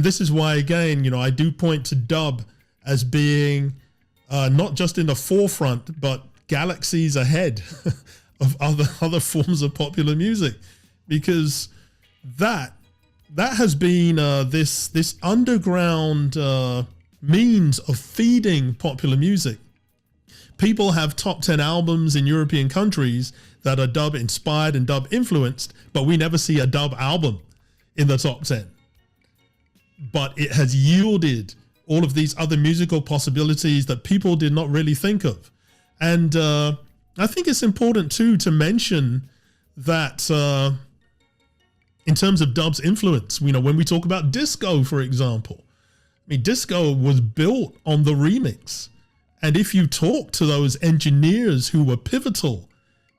this is why, again, I do point to dub as being not just in the forefront, but galaxies ahead of other forms of popular music, because that has been this underground means of feeding popular music. People have top 10 albums in European countries that are dub inspired and dub influenced, but we never see a dub album in the top 10. But it has yielded all of these other musical possibilities that people did not really think of. And I think it's important too to mention that in terms of dub's influence, when we talk about disco, for example, disco was built on the remix. And if you talk to those engineers who were pivotal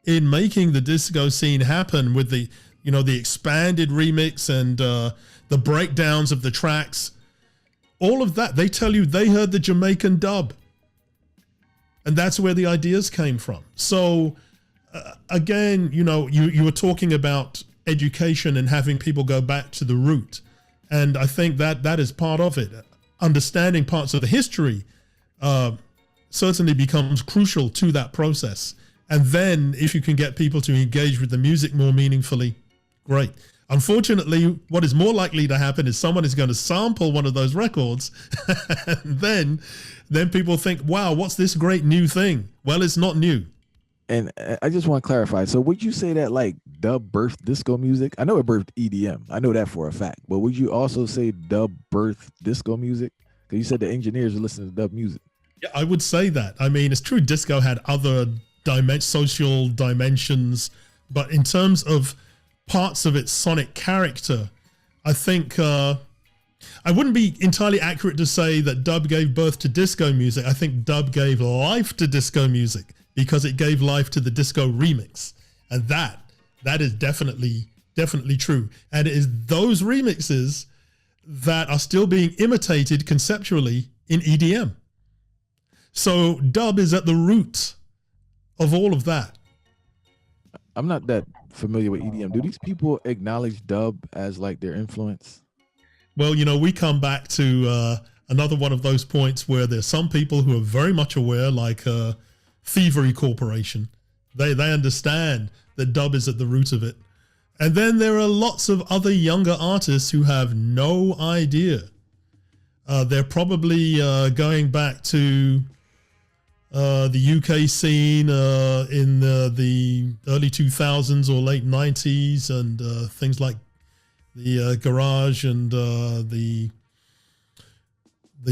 in making the disco scene happen with the expanded remix and the breakdowns of the tracks, all of that, they tell you they heard the Jamaican dub. And that's where the ideas came from. So again, you were talking about education and having people go back to the root. And I think that is part of it. Understanding parts of the history certainly becomes crucial to that process. And then if you can get people to engage with the music more meaningfully, great. Unfortunately, what is more likely to happen is someone is going to sample one of those records and then people think, wow, what's this great new thing? Well, it's not new. And I just want to clarify. So would you say that like dub birthed disco music? I know it birthed EDM. I know that for a fact. But would you also say dub birthed disco music? Because you said the engineers are listening to dub music. Yeah, I would say that. It's true disco had other social dimensions, but in terms of parts of its sonic character, I think I wouldn't be entirely accurate to say that dub gave birth to disco music. I think dub gave life to disco music because it gave life to the disco remix. And that is definitely true. And it is those remixes that are still being imitated conceptually in EDM. So dub is at the root of all of that. I'm not that familiar with EDM. Do these people acknowledge dub as like their influence? Well, we come back to another one of those points where there's some people who are very much aware, like Thievery Corporation. They understand that dub is at the root of it. And then there are lots of other younger artists who have no idea. They're probably going back to the UK scene in the early 2000s or late 90s, and things like the garage and the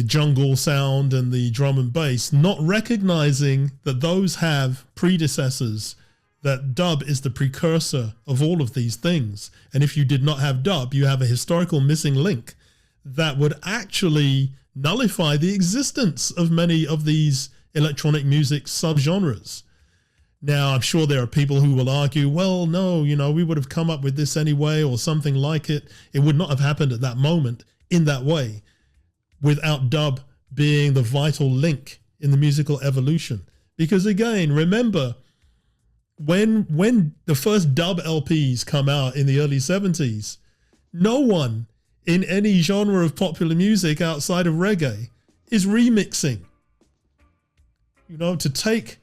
jungle sound and the drum and bass, not recognizing that those have predecessors, that dub is the precursor of all of these things. And if you did not have dub, you have a historical missing link that would actually nullify the existence of many of these electronic music subgenres. Now, I'm sure there are people who will argue, well, no, we would have come up with this anyway, or something like it. It would not have happened at that moment in that way without dub being the vital link in the musical evolution. Because again, remember, when the first dub LPs come out in the early 70s, no one in any genre of popular music outside of reggae is remixing. To take,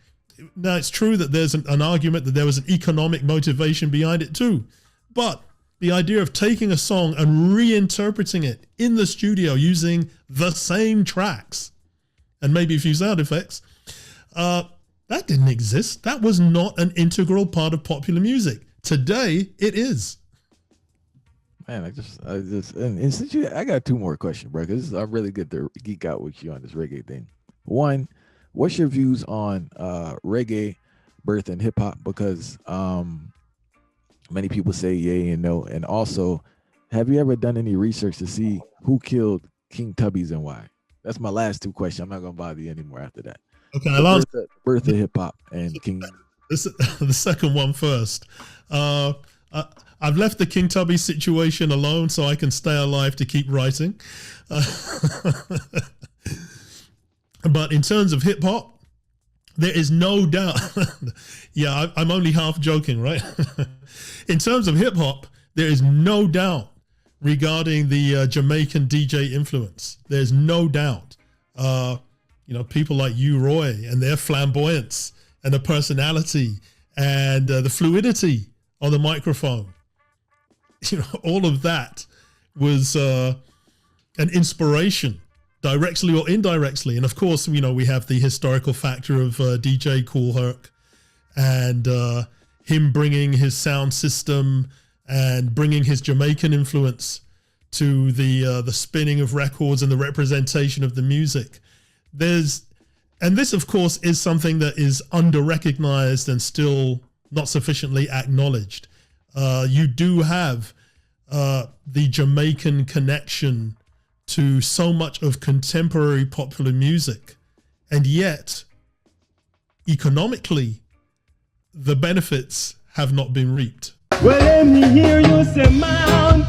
now it's true that there's an argument that there was an economic motivation behind it too, but the idea of taking a song and reinterpreting it in the studio using the same tracks and maybe a few sound effects, that didn't exist. That was not an integral part of popular music. Today, it is. Man, and since I got two more questions, bro, because I'm really good to geek out with you on this reggae thing. One, what's your views on reggae birth and hip hop? Because many people say yay and no. And also, have you ever done any research to see who killed King Tubby's and why? That's my last two questions. I'm not going to bother you anymore after that. Okay, I'll answer birth of hip hop and King. The second one first. I've left the King Tubby situation alone so I can stay alive to keep writing. But in terms of hip hop, there is no doubt. Yeah, I'm only half joking, right? In terms of hip hop, there is no doubt regarding the Jamaican DJ influence. There's no doubt. People like you, Roy, and their flamboyance and the personality and the fluidity on the microphone. All of that was an inspiration, directly or indirectly. And of course, we have the historical factor of DJ Kool Herc and him bringing his sound system and bringing his Jamaican influence to the spinning of records and the representation of the music. And this, of course, is something that is under-recognized and still not sufficiently acknowledged. You do have the Jamaican connection to so much of contemporary popular music, and yet, economically, the benefits have not been reaped. Well, let me hear you say, Mount